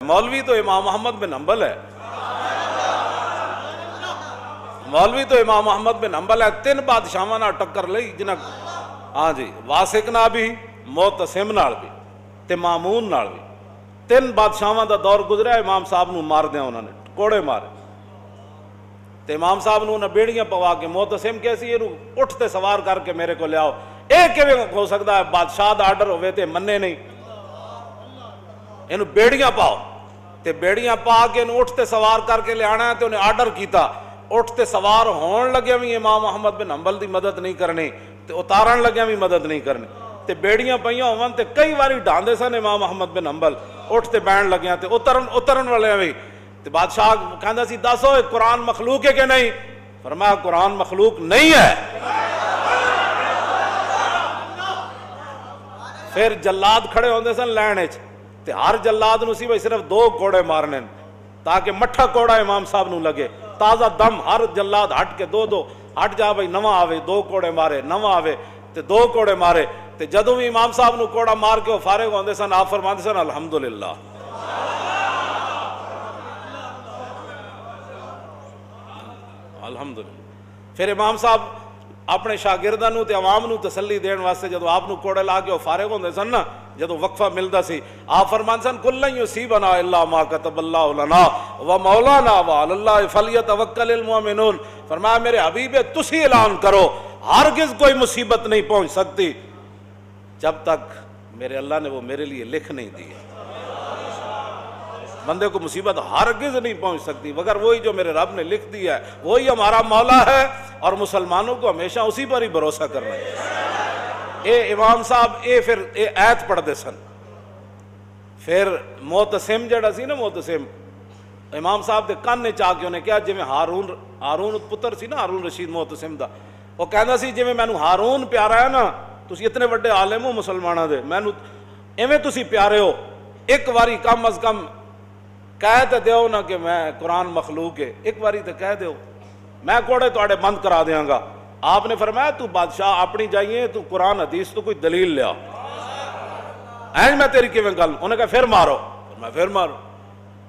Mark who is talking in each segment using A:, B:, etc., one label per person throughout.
A: مولوی تو امام احمد بن حنبل ہے، مولوی تو امام احمد بن حنبل ہے، تین بادشاہاں نال ٹکر لئی جنہاں، ہاں جی، واسق نال بھی، معتصم نال بھی تے مامون نال بھی، تین بادشاہاں دا دور گزریا، امام صاحب نو مار دیا انہوں نے، کوڑے مارے تے امام صاحب نو انہیں بیڑیاں پوا کے، معتصم کیسی یہ اٹھتے سوار کر کے میرے کو لے آؤ، ایک کیویں ہو سکتا ہے بادشاہ دا آرڈر ہوئے تے مننے نہیں، انہوں بیڑیاں پاؤ تے بیڑیاں پا کے انہوں اٹھتے سوار کر کے لے آنا ہے تے انہیں آرڈر کیتا، اٹھتے سوار ہون لگے بھی امام احمد بن حنبل دی مدد نہیں کرنی تے اتارن لگے بھی مدد نہیں کرنی تے بیڑیاں پئیاں ہون تے کئی واری ڈھاندے سن امام احمد بن حنبل، اٹھتے بین لگیاں تے اترن والے بھی تے بادشاہ کہندا سی دسو قرآن مخلوق ہے کہ نہیں؟ فرمایا قرآن مخلوق نہیں ہے۔ پھر جلاد کھڑے ہوندے سن لین وچ تے ہر جلاد نو سی بھئی صرف 2 کوڑے مارنے تاکہ مٹھا کوڑا امام صاحب نو لگے، تازہ دم، ہر جلاد ہٹ کے 2 ہٹ جا بھئی نواں آوے 2 کوڑے مارے، نواں آوے تے 2 کوڑے مارے تے جدوں بھی امام صاحب نو کوڑا مار کے وہ فارغ ہوندے سن، آپ فرماندے سن الحمدللہ، الحمدللہ۔ پھر امام صاحب اپنے شاگرداں نو تے عوام نو تسلی دین واسطے جدوں آپ نو کوڑے لا کے وہ فارغ ہوندے سن نا، جدوں وقفہ ملدا سی، آپ فرماندے سن کلن یصیبنا الا ما کتب اللہ لنا ومولانا وعلی اللہ فلیتوکل المؤمنون، فرمایا میرے حبیب تسی اعلان کرو ہرگز کوئی مصیبت نہیں پہنچ سکتی جب تک میرے اللہ نے وہ میرے لیے لکھ نہیں دی ہے، بندے کو مصیبت ہرگز نہیں پہنچ سکتی مگر وہی جو میرے رب نے لکھ دیا ہے، وہی ہمارا مولا ہے، اور مسلمانوں کو ہمیشہ اسی پر ہی بھروسہ کرنا ہے۔ اے امام صاحب پھر آیت پڑھ دے سن، پھر معتصم جڑا سی نا، معتصم امام صاحب دے کان نے چاہ کے انہیں کیا جی میں ہارون پتر سی نا ہارون رشید معتصم دا، وہ کہندا سی جی میں مینوں ہارون پیارا ہے نا، تسی اتنے بڑے عالم ہو مسلمانوں دے، مینوں ایویں تسی پیارے ہو، ایک واری کم از کم کہہ تے دیو نا کہ میں قرآن مخلوق ہے، ایک واری تے کہہ دیو، میں کوڑے تواڈے بند کرا دیاں گا۔ آپ نے فرمایا تو بادشاہ اپنی جائیے، تو قرآن حدیث تو کوئی دلیل لیا، اینج میں تیری کیویں گل، انہیں کہا پھر مارو، میں پھر مارو،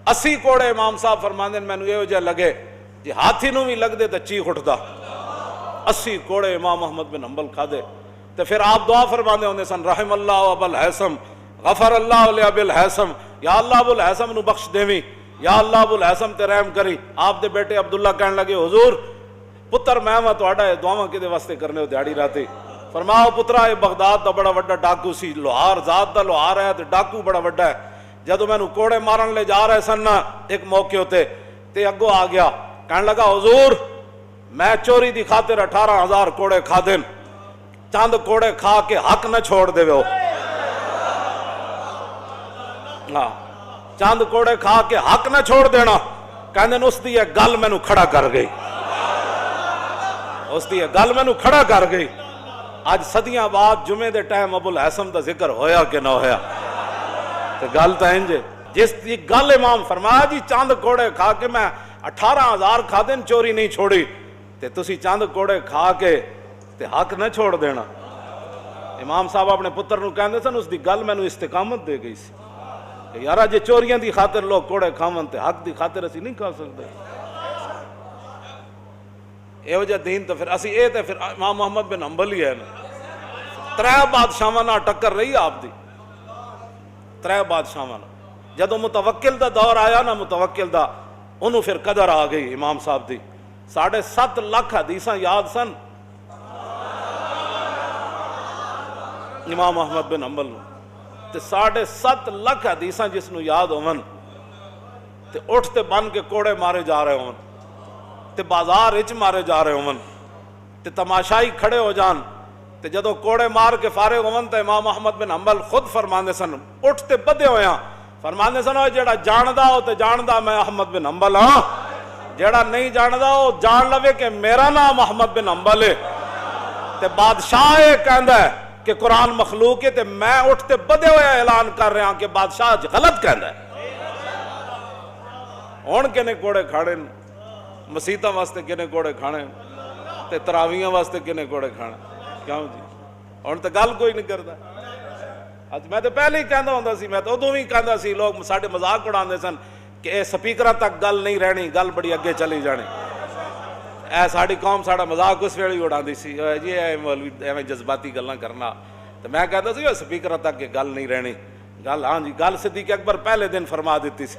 A: 80 کوڑے امام صاحب فرماندے مینوں ایہو جہا لگے جی ہاتھی نوں بھی لگ دے تے چیخ اٹھدا، 80 کوڑے امام احمد بن حنبل کھادے تے پھر آپ دعا فرماندے ہوندے سن رحم اللہ ابا الہیثم غفر اللہ لابی الہیثم، یا اللہ ابو الہیثم نو بخش دیویں، یا اللہ ابو الہیثم تے رحم کری۔ آپ دے بیٹے عبداللہ کہن لگے حضور پتر میں تہاڈا دعاواں کدے واسطے کرنے ہو دیہڑی راتی؟ فرماؤ پترا یہ بغداد دا بڑا وڈا ڈاکو سی، لوہار ذات دا لوہار ہے تے ڈاکو بڑا وڈا ہے، جدو مینوں کوڑے مارن لے جا رہے سن ایک موقع ہوتے تے اگوں آ گیا کہن لگا حضور میں چوری دی خاطر 18,000 کوڑے کھا دین، چند کوڑے کھا کے حق نہ چھوڑ دے ہو، ہاں چند کوڑے کھا کے حق نہ چھوڑ دینا، کہندے اس دی یہ گل مینوں کھڑا کر گئی، اس دی یہ گل مینوں کھڑا کر گئی۔ آج صدیاں بعد جمعے دے ٹائم ابو الہیثم دا ذکر ہویا کہ نہ ہویا، تے گل تا انج جس دی گل امام فرمایا جی چند کوڑے کھا کے میں 18,000 کھا دین چوری نہیں چھوڑی، تے تسی چند کوڑے کھا کے تے حق نہ چھوڑ دینا۔ امام صاحب اپنے پتر نو کہندے سن اس دی گل مینوں استقامت دے گئی سی کہ یارا جے چوریاں دی خاطر لوگ کوڑے کھاون تے حق دی خاطر اسی نہیں کھا سکتے۔ ایو جا دین تو پھر اسی تے پھر امام محمد بن حنبل ہی ہے نا، 3 بادشاہاں نال ٹکر رہی آپ دی، 3 بادشاہاں نال۔ جدو متوکل دا دور آیا نا، متوکل دا انہوں پھر قدر آ گئی امام صاحب دی، 7.5 لاکھ حدیثاں یاد سن امام احمد بن حنبل نو، تے 7.5 لاکھ حدیثاں جس نو یاد ہون تے اٹھتے بن کے کوڑے مارے جا رہے ہون تے بازار اچ مارے جا رہے ہون تے تماشائی کھڑے ہو جان تے جدو کوڑے مار کے فارغ ہون تے امام احمد بن حنبل خود فرماندے سن، اٹھتے بدے ہویاں فرماندے سن جیڑا جاندا ہو تے جاندا میں احمد بن حنبل ہاں، جیڑا نہیں جاندا ہو جان لوے کہ میرا نام احمد بن حنبل ہے، تے بادشاہ یہ کہندا ہے کہ قرآن مخلوق ہے تے میں اٹھتے بدے ہوئے اعلان کر رہا ہوں کہ بادشاہ غلط کہندا ہے۔ ہن کنے کوڑے کھانے مسیتاں واسطے، کنے کوڑے کھانے تے تراویحاں واسطے، کنے کوڑے کھانے، کیوں جی ہن تے گل کوئی نہیں کردا۔ ਅੱਜ ਮੈਂ ਤਾਂ ਪਹਿਲੇ ਹੀ ਕਹਿੰਦਾ ਹੁੰਦਾ ਸੀ, ਮੈਂ ਤਾਂ ਉਦੋਂ ਵੀ ਕਹਿੰਦਾ ਸੀ, ਲੋਕ ਸਾਡੇ ਮਜ਼ਾਕ ਉਡਾਉਂਦੇ ਸਨ ਕਿ ਇਹ ਸਪੀਕਰਾਂ ਤੱਕ ਗੱਲ ਨਹੀਂ ਰਹਿਣੀ, ਗੱਲ ਬੜੀ ਅੱਗੇ ਚਲੀ ਜਾਣੀ। ਇਹ ਸਾਡੀ ਕੌਮ ਸਾਡਾ ਮਜ਼ਾਕ ਉਸ ਵੇਲੇ ਹੀ ਉਡਾਉਂਦੀ ਸੀ, ਜੀ ਮੌਲਵੀ ਐਵੇਂ ਜਜ਼ਬਾਤੀ ਗੱਲਾਂ ਕਰਨਾ। ਤੇ ਮੈਂ ਕਹਿੰਦਾ ਸੀ ਸਪੀਕਰਾਂ ਤੱਕ ਇਹ ਗੱਲ ਨਹੀਂ ਰਹਿਣੀ। ਗੱਲ ਹਾਂ ਜੀ, ਗੱਲ ਸਿੱਦੀਕ ਅਕਬਰ ਪਹਿਲੇ ਦਿਨ ਫਰਮਾ ਦਿੱਤੀ ਸੀ।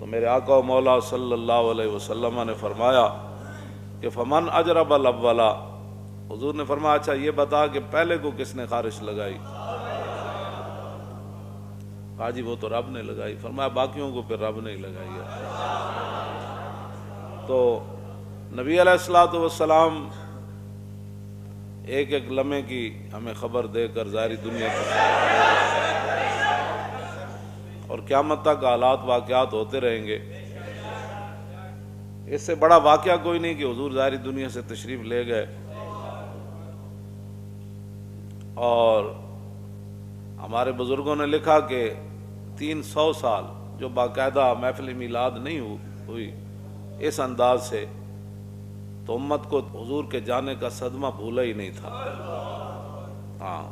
A: تو میرے آقا و مولا صلی اللہ علیہ وسلم نے فرمایا کہ فمن اجرب الاولا، حضور نے فرمایا اچھا یہ بتا کہ پہلے کو کس نے خارش لگائی؟ کہا جی وہ تو رب نے لگائی۔ فرمایا باقیوں کو پھر رب نے ہی لگائی ہے۔ تو نبی علیہ الصلوۃ والسلام ایک ایک لمحے کی ہمیں خبر دے کر ظاہری دنیا کی اور قیامت تک حالات واقعات ہوتے رہیں گے۔ اس سے بڑا واقعہ کوئی نہیں کہ حضور ظاہری دنیا سے تشریف لے گئے اور ہمارے بزرگوں نے لکھا کہ 300 سال جو باقاعدہ محفل میلاد نہیں ہوئی اس انداز سے، تو امت کو حضور کے جانے کا صدمہ بھولا ہی نہیں تھا۔ ہاں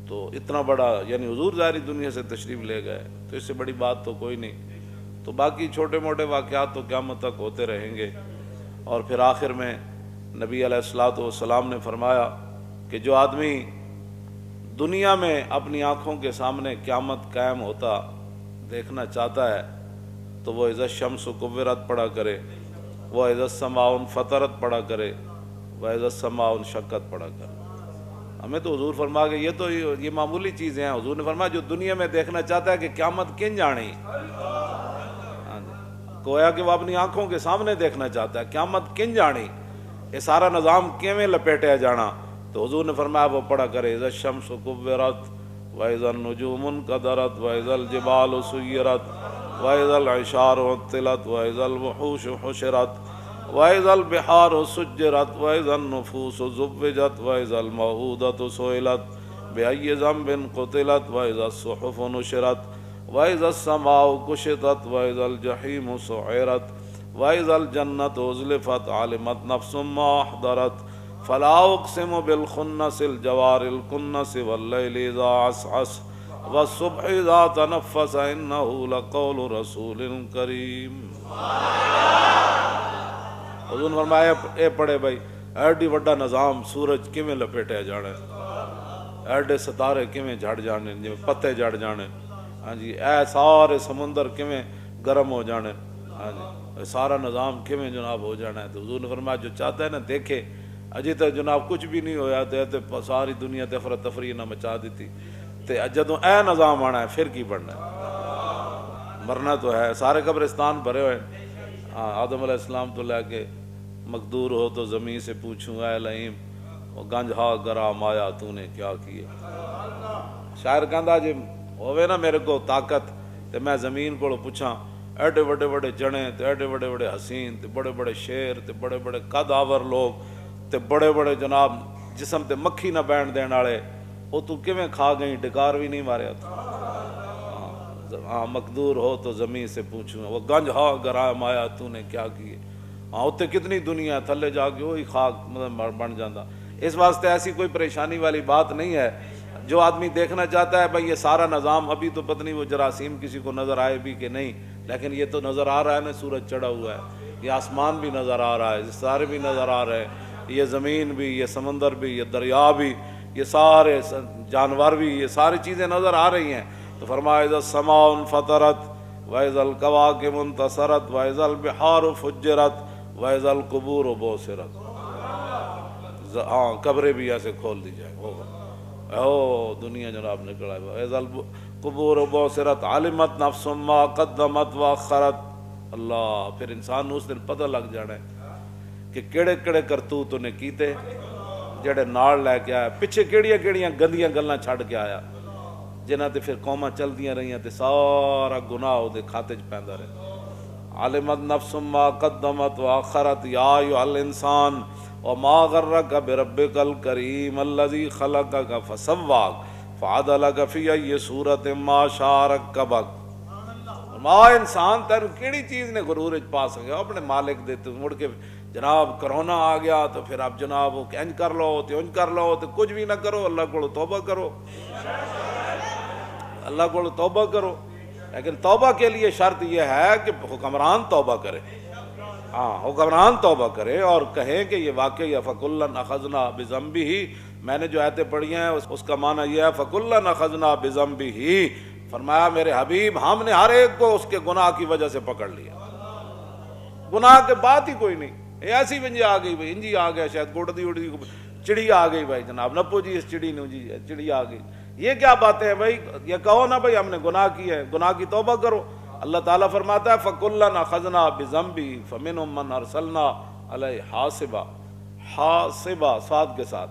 A: تو اتنا بڑا یعنی حضور ظاہری دنیا سے تشریف لے گئے، تو اس سے بڑی بات تو کوئی نہیں۔ تو باقی چھوٹے موٹے واقعات تو قیامت تک ہوتے رہیں گے۔ اور پھر آخر میں نبی علیہ الصلوۃ والسلام نے فرمایا کہ جو آدمی دنیا میں اپنی آنکھوں کے سامنے قیامت قائم ہوتا دیکھنا چاہتا ہے تو وہ اذا الشمس کورت پڑھا کرے، وہ اذا السماء انفطرت پڑھا کرے، وہ اذا السماء انشقت پڑھا کرے۔ ہمیں تو حضور فرما کہ یہ تو یہ معمولی چیزیں ہیں۔ حضور نے فرمایا جو دنیا میں دیکھنا چاہتا ہے کہ قیامت کن جانی، گویا کہ وہ اپنی آنکھوں کے سامنے دیکھنا چاہتا ہے قیامت کن جانی، یہ سارا نظام کیویں لپیٹیا جانا، تو حضور نے فرمایا وہ پڑھا کرے اذا الشمس کورت واذا النجوم انکدرت واذا الجبال سیرت واذا العشار عطلت واذا الوحوش حشرت واذا البحار سجرت واذا النفوس زوجت واذا الموءودة سئلت بأي ذنب قتلت واذا الصحف نشرت واذا السماء كشطت واذا الجحيم سعرت واذا الجنة أزلفت علمت نفس ما أحضرت فلا اقسم بالخنس الجوار الكنس والليل اذا عسعس والصبح اذا تنفس انه لقول رسول کریم۔ حضور نے فرمایا اے پڑھے بھائی ایڈی وڈا نظام، سورج کیویں لپیٹیا جانا ہے، ایڈے ستارے کیویں جھڑ جانے جی پتے جھڑ جانے، ہاں جی اے سارے سمندر کیویں گرم ہو جانے، ہاں جی سارا نظام کیویں جناب ہو جانا ہے۔ تو حضور نے فرمایا جو چاہتا ہے نا دیکھے، اجے تک جناب کچھ بھی نہیں ہویا تے ساری دنیا تے افراتفری نہ مچا دیتی، تے جدوں اے نظام آنا ہے پھر کی بننا ہے؟ مرنا تو ہے، سارے قبرستان بھرے ہوئے۔ آدم علیہ السلام تو لے کے مقدور ہو تو زمین سے پوچھوں اے لئیم، وہ گنج ہا گرا مایا تو نے کیا کیے۔ شاعر کہندا جے ہووے نا میرے کو طاقت تے میں زمین کو پوچھاں ایڈے بڑے بڑے جنے تے ایڈے بڑے بڑے حسین تے بڑے بڑے شیر تے بڑے بڑے قد آور لوگ تے بڑے بڑے جناب جسم تے مکھی نہ بین دین والے، وہ تو کیویں کھا گئی، ڈکار بھی نہیں ماریا تو۔ ہاں مقدور ہو تو زمین سے پوچھوں وہ گنج ہا گرا مایا تو نے کیا کیے۔ ہاں اتنے کتنی دنیا تھلے جا کے وہی خاک بن جاتا۔ اس واسطے ایسی کوئی پریشانی والی بات نہیں ہے۔ جو آدمی دیکھنا چاہتا ہے بھائی یہ سارا نظام، ابھی تو پتہ نہیں وہ جراثیم کسی کو نظر آئے بھی کہ نہیں، لیکن یہ تو نظر آ رہا ہے نا، سورج چڑھا ہوا ہے، یہ آسمان بھی نظر آ رہا ہے، ستارے بھی نظر آ رہے ہیں، یہ زمین بھی، یہ سمندر بھی، یہ دریا بھی، یہ سارے جانور بھی، یہ ساری چیزیں نظر آ رہی ہیں۔ تو فرمایا اذا السماء انفطرت واذا الکواکب انتصرت واذا البحار فجرت واذا القبور بعثرت۔ ہاں قبریں بھی ایسے کھول دی جائیں، او دنیا جناب نکل آئے۔ واذا القبور بعثرت علمت نفس ما قدمت واخرت۔ اللہ، پھر انسان اس دن پتہ لگ جانا ہے کہ کیڑے کیڑے کرتوت نے کیتے جڑے نال لے کے آیا، پیچھے کیڑیاں کیڑیاں گندیاں گلاں چھڑ کے آیا، جنہاں تے پھر قوماں چل دیاں رہیاں تے سارا گناہ دے کھاتے چ پیندا رہا۔ علمت نفس ما قدمت واخرت یا ایھا الانسان وما غرک بربک الکریم الذی خلقک فسواک فعدلک فی ای صورت ما شاء رکبک۔ ماں انسان تینوں کیڑی چیز نے غرور وچ پا سکیا؟ اپنے مالک دے تے مڑ کے جناب کرونا آ گیا تو پھر آپ جناب انج کر لو تے انج کر لو تے کچھ بھی نہ کرو، اللہ کو توبہ کرو، اللہ کو توبہ کرو۔ لیکن توبہ کے لیے شرط یہ ہے کہ حکمران توبہ کرے، ہاں حکمران توبہ کرے اور کہیں کہ یہ واقعی فَكُلًّا أَخَذْنَا بِذَنبِهِ۔ میں نے جو آیتیں پڑھی ہیں اس کا معنی یہ ہے فَكُلًّا أَخَذْنَا بِذَنبِهِ، فرمایا میرے حبیب ہم نے ہر ایک کو اس کے گناہ کی وجہ سے پکڑ لیا، گناہ کے بات ہی کوئی نہیں، ایسی ونجی آ گئی بھائی، انجی آ گیا شاید گوڑ دی اڑی چڑی آ گئی بھائی جناب، نپو جی اس چڑی نے جی چڑی آ گئی، یہ کیا باتیں ہیں بھائی؟ یہ کہو نا بھائی ہم نے گناہ کی ہے، گناہ کی توبہ کرو۔ اللہ تعالیٰ فرماتا ہے فَكُلًّا أَخَذْنَا بِذَنبِهِ فَمِنْهُمْ مَنْ أَرْسَلْنَا عَلَيْهِ حَاصِبًا صاد کے ساتھ،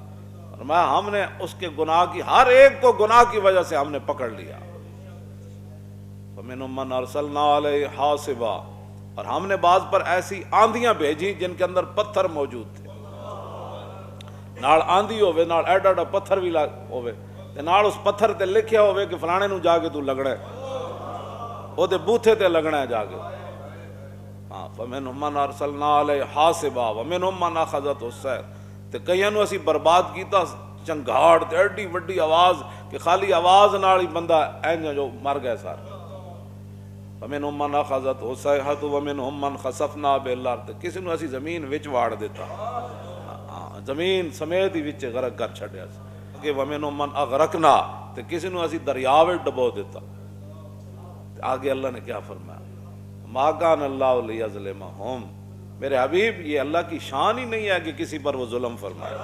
A: فرمایا ہم نے اس کے گناہ کی ہر ایک کو گناہ کی وجہ سے ہم نے پکڑ لیا۔ فَمِنْهُمْ مَنْ أَرْسَلْنَا عَلَيْهِ حَاصِبًا، اور ہم نے بعض پر ایسی آندیاں بھیجی جن کے اندر پتھر موجود تھے، نال آندھی ہوئے نال ایڈا ایڈا پتھر بھی ہوئے تے نال اس پتھر تے لکھیا ہوئے کہ فلانے نو جا کے تو لگنا ہے، وہ تے بوتھے تے لگنا ہے جا کے۔ ہاں فَمِنْهُمْ مَنْ أَرْسَلْنَا عَلَيْهِ حَاصِبًا وَمِنْهُمْ مَنْ أَخَذَتْهُ الصَّيْحَةُ، تے کئیاں نو اسی برباد کیتا چنگھاڑ تے ایڈی وڈی آواز کہ خالی آواز نال ہی بندہ اینج جو مر گئے سارے۔ وَمِنْهُمْ مَنْ أَخَذَتْهُ الصَّيْحَةُ وَمِنْهُمْ مَنْ خَسَفْنَا بِالْأَرْضِ، کسی نو اسی زمین وچ واڑ دیتا، زمین سمیت ہی وچ غرق کر چھڈیا کہ وَمِنْهُمْ مَنْ أَغْرَقْنَا، تے کسی نو اسی دریا وچ ڈبو دیتا۔ آگے اللہ نے کیا فرمایا؟ مَا كَانَ اللَّهُ لِيَظْلِمَهُمْ، میرے حبیب یہ اللہ کی شان ہی نہیں ہے کہ کسی پر وہ ظلم فرمائے،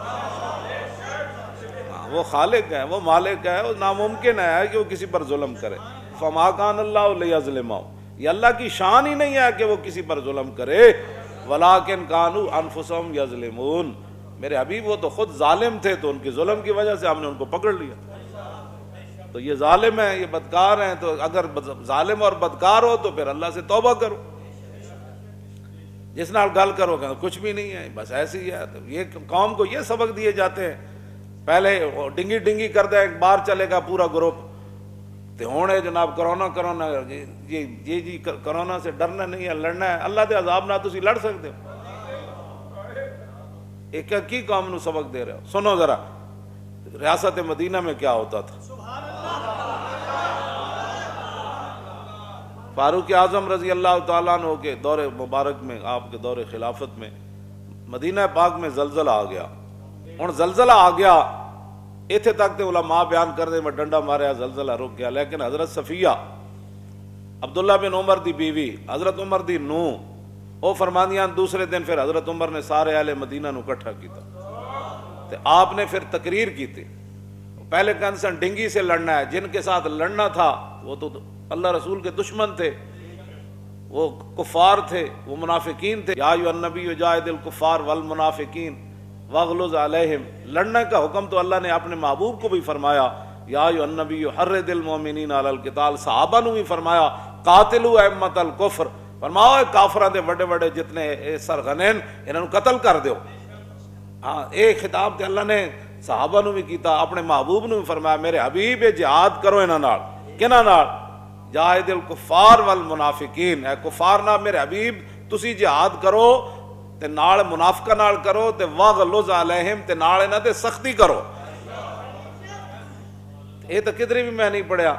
A: وہ خالق ہے، وہ مالک ہے، وہ ناممکن ہے کہ وہ کسی پر ظلم کرے۔ فَمَا كَانَ اللَّهُ لِيَظْلِمَهُمْ، یہ اللہ کی شان ہی نہیں ہے کہ وہ کسی پر ظلم کرے، وَلَٰكِنْ كَانُوا أَنفُسَهُمْ يَظْلِمُونَ، میرے حبیب وہ تو خود ظالم تھے تو ان کے ظلم کی وجہ سے ہم نے ان کو پکڑ لیا۔ تو یہ ظالم ہیں، یہ بدکار ہیں، تو اگر ظالم اور بدکار ہو تو پھر اللہ سے توبہ کرو، جس نال گل کرو کہ کچھ بھی نہیں ہے بس ایسی ہی ہے۔ تو یہ قوم کو یہ سبق دیے جاتے ہیں، پہلے ڈنگی ڈنگی کر دے ایک بار چلے گا پورا گروپ، تو ہونے جناب کرونا جی کرونا سے ڈرنا نہیں ہے، لڑنا ہے، اللہ دے عذاب نہ تسی لڑ سکتے ہو۔ ایک کی قوم نو سبق دے رہے ہو؟ سنو ذرا ریاست مدینہ میں کیا ہوتا تھا۔ فاروق اعظم رضی اللہ تعالیٰ عنہ کے دور مبارک میں، آپ کے دور خلافت میں مدینہ پاک میں زلزلہ آ گیا۔ ہن زلزلہ آ گیا ایتھے تک تے علماء بیان کر دے میں ڈنڈا ماریا زلزلہ رک گیا، لیکن حضرت صفیہ عبداللہ بن عمر دی بیوی، حضرت عمر دی نوں، وہ فرماندیاں دوسرے دن پھر حضرت عمر نے سارے اہل مدینہ نو اکٹھا کیتا تے آپ نے پھر تقریر کی تھی۔ پہلے کنسن ڈنگی سے لڑنا ہے، جن کے ساتھ لڑنا تھا وہ تو اللہ رسول کے دشمن تھے، وہ کفار تھے، وہ منافقین تھے۔ یا ایھا النبی جاہد الکفار والمنافقین واغلظ علیہم، لڑنے کا حکم تو اللہ نے اپنے محبوب کو بھی فرمایا، یا ایھا النبی حرض المؤمنین علی القتال، صحابہ نو بھی فرمایا قاتلوا ائمۃ الکفر، فرماؤ کافراں دے بڑے بڑے جتنے سرغنین انہاں نو قتل کر دیو۔ ہاں ایک خطاب تے اللہ نے صحابہ نو بھی کیتا، اپنے محبوب نو بھی فرمایا میرے حبیب جہاد کرو انہاں نال، کنہاں نال؟ جاہد الکفار والمنافقین، اے کفار نال میرے حبیب تسی جہاد کرو تے نال منافقاں نال کرو تے واغلظ علیہم تے نال انہاں تے سختی کرو۔ یہ تو کدھر بھی میں نہیں پڑھیا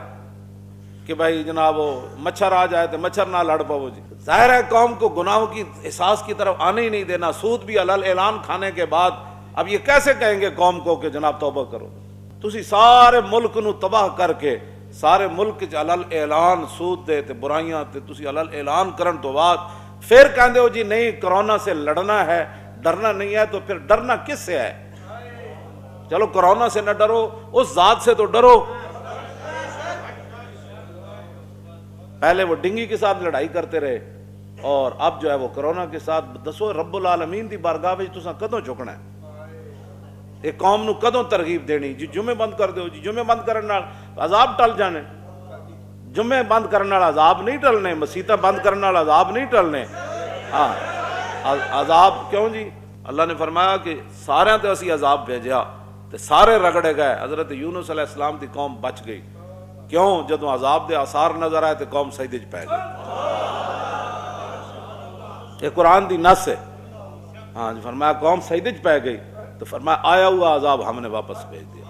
A: کہ بھائی جناب وہ مچھر آ جائے تو مچھر نہ لڑ پاؤ جی۔ ظاہر ہے قوم کو گناہوں کی احساس کی طرف آنے ہی نہیں دینا، سود بھی علل اعلان کھانے کے بعد اب یہ کیسے کہیں گے قوم کو کہ جناب توبہ کرو؟ تسی سارے ملک نو تباہ کر کے سارے ملک چ علل اعلان سود دے تے برائیاں تے تسی علل اعلان کرن تو بعد پھر کہندے ہو جی نہیں کرونا سے لڑنا ہے، ڈرنا نہیں ہے، تو پھر ڈرنا کس سے ہے؟ چلو کرونا سے نہ ڈرو، اس ذات سے تو ڈرو۔ پہلے وہ ڈنگی کے ساتھ لڑائی کرتے رہے اور اب جو ہے وہ کرونا کے ساتھ، دسو رب العالمین دی بارگاہ وچ تساں کدوں جھکنا ہے؟ ایک قوم نو کدوں ترغیب دینی جی جمعے بند کر دیو، جی جمعے بند کرن نال عذاب ٹل جانے، جمعے بند کرن نال عذاب نہیں ٹلنے، مسیتاں بند کرن نال عذاب نہیں ٹلنے۔ ہاں عذاب کیوں جی؟ اللہ نے فرمایا کہ سارے تے اسی عذاب بھیجیا تے سارے رگڑے گئے، حضرت یونس علیہ السلام دی قوم بچ گئی۔ کیوں؟ جدوں عذاب دے آثار نظر آئے تے قوم سجدے وچ پے گئی۔ یہ قرآن دی نص ہے۔ ہاں فرمایا قوم سجدے وچ پے گئی تو فرمایا آیا ہوا عذاب ہم نے واپس بھیج دیا۔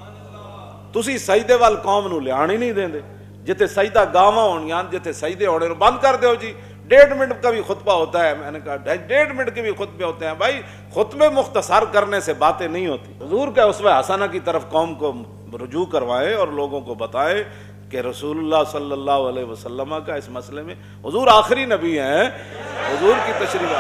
A: تسی سجدے وال قوم نو لیان ہی نہیں دیندے، جتے سجدہ گاواں ہونیاں جتے سجدے ہونے نو بند کر دیو جی۔ 1.5 منٹ کا بھی خطبہ ہوتا ہے، میں نے کہا 1.5 منٹ کے بھی خطبے ہوتے ہیں، بھائی خطبے مختصر کرنے سے باتیں نہیں ہوتی۔ حضور کا اسوہ حسنہ کی طرف قوم کو رجوع کروائیں اور لوگوں کو بتائیں کہ رسول اللہ صلی اللہ علیہ وسلم کا اس مسئلے میں، حضور آخری نبی ہیں، حضور کی تشریف،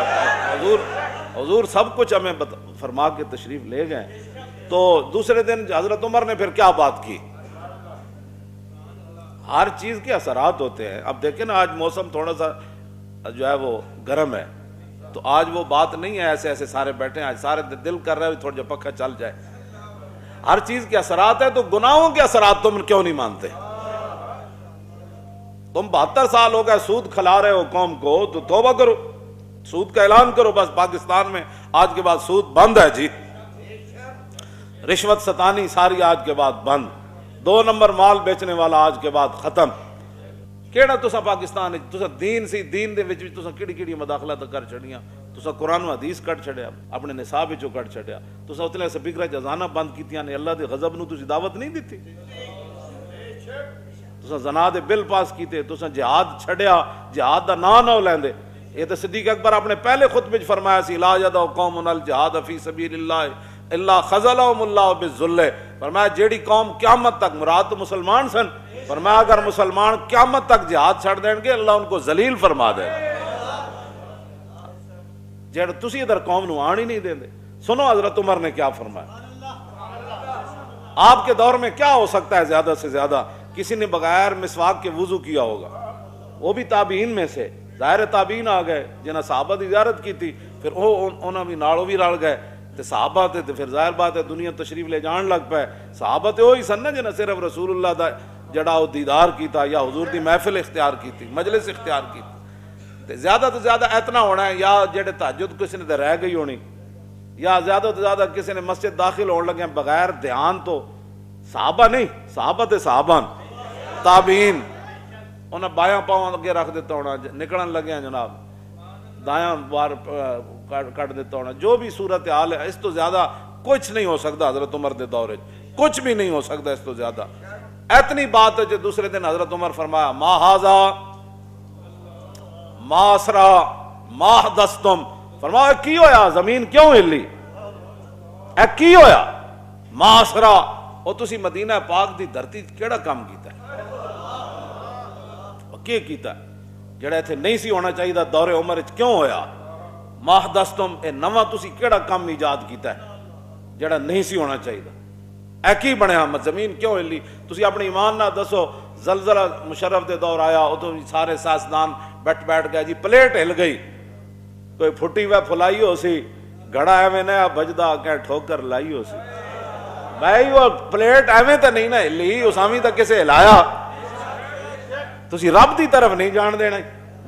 A: حضور سب کچھ ہمیں فرما کے تشریف لے گئے. تو دوسرے دن حضرت عمر نے پھر کیا بات کی؟ ہر چیز کے اثرات ہوتے ہیں. اب دیکھیں نا، آج موسم تھوڑا سا جو ہے وہ گرم ہے، تو آج وہ بات نہیں ہے ایسے ایسے سارے بیٹھے ہیں، آج سارے دل کر رہے ہیں تھوڑا جو پکا چل جائے. ہر چیز کے اثرات ہیں، تو گناہوں کے اثرات تم کیوں نہیں مانتے؟ تم 72 سال ہو گئے سود کھلا رہے ہو قوم کو، تو توبہ کرو، سود کا اعلان کرو. بس پاکستان میں آج کے بعد سود بند ہے جی، رشوت ستانی ساری آج کے بعد بند، 2 نمبر مال بیچنے والا آج کے بعد ختم. کیڑا تسا پاکستان تسا دین سی، دین دے وچ تسا کیڑی کیڑی مداخلت کر چھڑیاں. تسا قرآن و حدیث کٹ چھڑیا، اپنے نصاب وچوں کٹ چھڑیا. تسا اتلے سپیکراں چ اذاناں بند کیتیاں نے، اللہ دے غضب نو تسی دعوت نہیں دتی. تسا زنا دے بل پاس کیتے، تسا جہاد چھڑیا، جہاد دا نام نہ لیندے. یہ تو صدیق اکبر اپنے پہلے خطبے وچ فرمایا سی، لا یدع قوم الجہاد فی سبیل اللہ الا خذلهم اللہ بالذل. فرمایا جیڑی قوم قیامت تک، مراد تو مسلمان سن، فرمایا اگر مسلمان قیامت تک جہاد چھڑ دیں گے اللہ ان کو ذلیل فرما دے گا. جیڑا تسی ادھر قوم نو آن ہی نہیں دیں دے. سنو حضرت عمر نے کیا فرمایا. آپ کے دور میں کیا ہو سکتا ہے زیادہ سے زیادہ؟ کسی نے بغیر مسواک کے وضو کیا ہوگا، وہ بھی تابعین میں سے. ظاہر تابعین آ گئے جنہاں صحابہ دی زیارت کی تھی، پھر انہاں بھی نالوں بھی رل گئے تے صحابہ تے پھر ظاہر بات ہے دنیا تشریف لے جان لگ پے. صحابہ تے وہی سن نا جنہاں صرف رسول اللہ دا جڑا وہ دیدار کیتا یا حضور دی محفل اختیار کیتی، مجلس اختیار کیتی. تے زیادہ تو زیادہ اتنا ہونا ہے یا جڑے تہجد کسی نے رہ گئی ہونی، یا زیادہ تو زیادہ کسی نے مسجد داخل ہونے لگے بغیر دھیان. تو صحابہ نہیں، صحابہ تے صحابان تابعین، انہیں بایاں پاؤں اگے رکھ دیتا ہونا، نکلن لگے ہیں جناب دایاں بار کٹ دیتا ہونا. جو بھی صورت حال ہے، اس تو زیادہ کچھ نہیں ہو سکتا. حضرت عمر دے دور کچھ بھی نہیں ہو سکتا اس تو زیادہ. اتنی بات ہے جو دوسرے دن حضرت عمر فرمایا، ما ھذا ما اسرا ما حدثتم. فرمایا کی ہویا، زمین کیوں ہلی، اے کی ہویا؟ ما اسرا، او تسی مدینہ پاک دی دھرتی کیڑا کام کیتا ہے، کی کیتا ہے جڑا ایتھے نہیں سی ہونا چاہیے دور عمر وچ کیوں ہویا؟ ما حدثتم، اے نواں تسی کیڑا کام ایجاد کیتا ہے جڑا نہیں سی ہونا چاہیے، اے کی بنیا، زمین کیوں ہلی؟ تسی اپنے ایمان نہ دسو. زلزلہ مشرف دے دور آیا، ادو سارے سائنسدان بیٹھ گئے جی، پلیٹ ہل گئی، کوئی پھٹی ہوئے پھلائی ہو سی، گھڑا ایویں نہ بجدا کہ ٹھوکر لائی ہو سی. بھائی وہ پلیٹ ایویں تو نہیں نہ ہلی، اسامی تو کسے ہلایا. تسی رب دی طرف نہیں جان دینا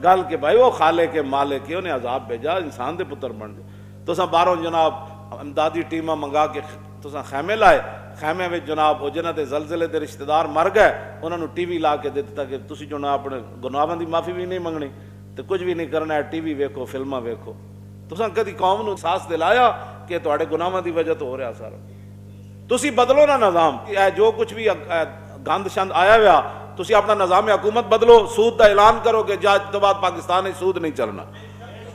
A: گل کہ بھائی وہ خالق کے مالک کے، انہیں عذاب بھیجا، انسان دے پتر بن جائے. تساں باہروں جناب امدادی ٹیماں منگا کے تساں خیمے لائے، خیمے میں جناب وہ جنہاں دے زلزلے دے رشتہ دار مر گئے انہوں نے ٹی وی لا کے دیتا کہ تسی جو اپنے گناہاں دی معافی بھی نہیں منگنی تو کچھ بھی نہیں کرنا ہے، ٹی وی ویکھو، فلماں ویکھو. تساں کدی قوم نو ساس دلایا کہ تواڈے گناہاں دی وجہ تو ہو رہا سارا؟ تسی بدلو نا نظام، جو کچھ بھی گند شند آیا ہوا، تسی اپنا نظام حکومت بدلو، سود دا اعلان کرو کہ جا اج تو بعد پاکستان وچ سود نہیں چلنا.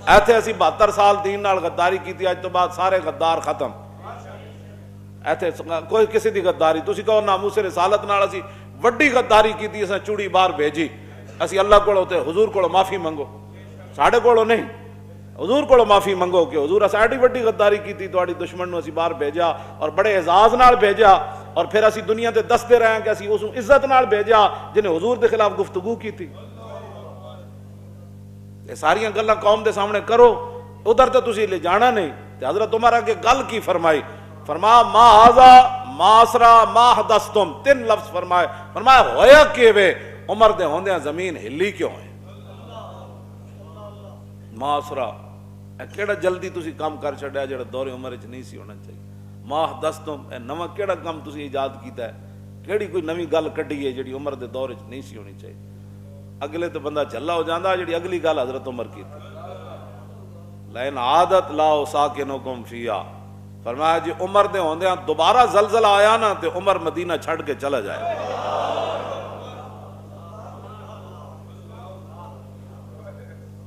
A: ایتھے اسی 72 سال دین نال غداری کیتی، اج تو بعد سارے غدار ختم. ایتھے کوئی کسی دی غداری، تسی کہو ناموس رسالت نال اسی وڈی غداری کیتی، اساں چوڑی باہر بھیجی، اسی اللہ کولوں تے حضور کولوں معافی منگو، ساڈے کولوں نہیں، حضور کولوں معافی منگو کہ حضور ساڈی وڈی غداری کیتی، تہاڈی دشمن نو اسی باہر بھیجا اور بڑے اعزاز نال بھیجا، اور پھر اسی دنیا تے دستے رہے کہ اسی اس عزت نال بھیجا جنہیں حضور دے خلاف گفتگو کی تھی. یہ ساریاں گلاں قوم دے سامنے کرو، ادھر تے تسی لے جانا نہیں. تے حضرت عمر اگے گل کی فرمائی، فرمایا ما ھذا ما اسرا ما حدثتم، 3 لفظ فرمائے. فرمایا ہویا کیویں؟ عمر دے ہوندیاں زمین ہلی کیوں ہے؟ ما اسرا، کیڑا جلدی تسی کام کر چھڈیا جڑا دور عمر وچ نہیں سی ہونا چاہیے. ما حدثتم، اے نواں کیڑا کام تسی ایجاد کیتا ہے، کیڑی کوئی نویں گل کڈی ہے جڑی عمر دے دور وچ نہیں سی ہونی چاہیے. اگلے تو بندہ جھلا ہو جاندا جڑی اگلی گل حضرت عمر کی تھی، لئن عادت لا ساکنکم فیہا. فرمایا جی عمر دے ہوندیاں دوبارہ زلزلہ آیا نا تے عمر مدینہ چھڑ کے چلا جائے.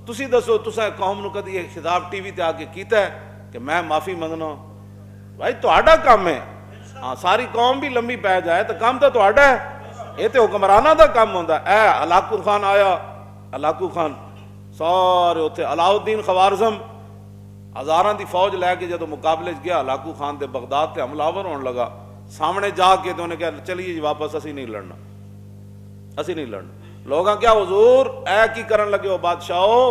A: تسی دسو تساں قوم نو کدی یہ خطاب ٹی وی تے آ کے کیتا ہے کہ میں معافی منگنا؟ بھائی تہاڈا کام ہے. ہاں ساری قوم بھی لمبی پی جائے تو کام تو تہاڈا ہے. یہ تو حکمرانہ دا کام ہوندا اے ہلاکو خان آیا ہلاکو خان سارے اتنے علاؤدین خوارزم ہزاراں دی فوج لے کے جدو مقابلے گیا ہلاکو خان دے بغداد تے حملہ ہون لگا سامنے جا کے تو انہیں کہا چلیے جی واپس اسی نہیں لڑنا اسی نہیں لڑنا لوگاں کیا حضور اے کی کرن لگے ہو بادشاہو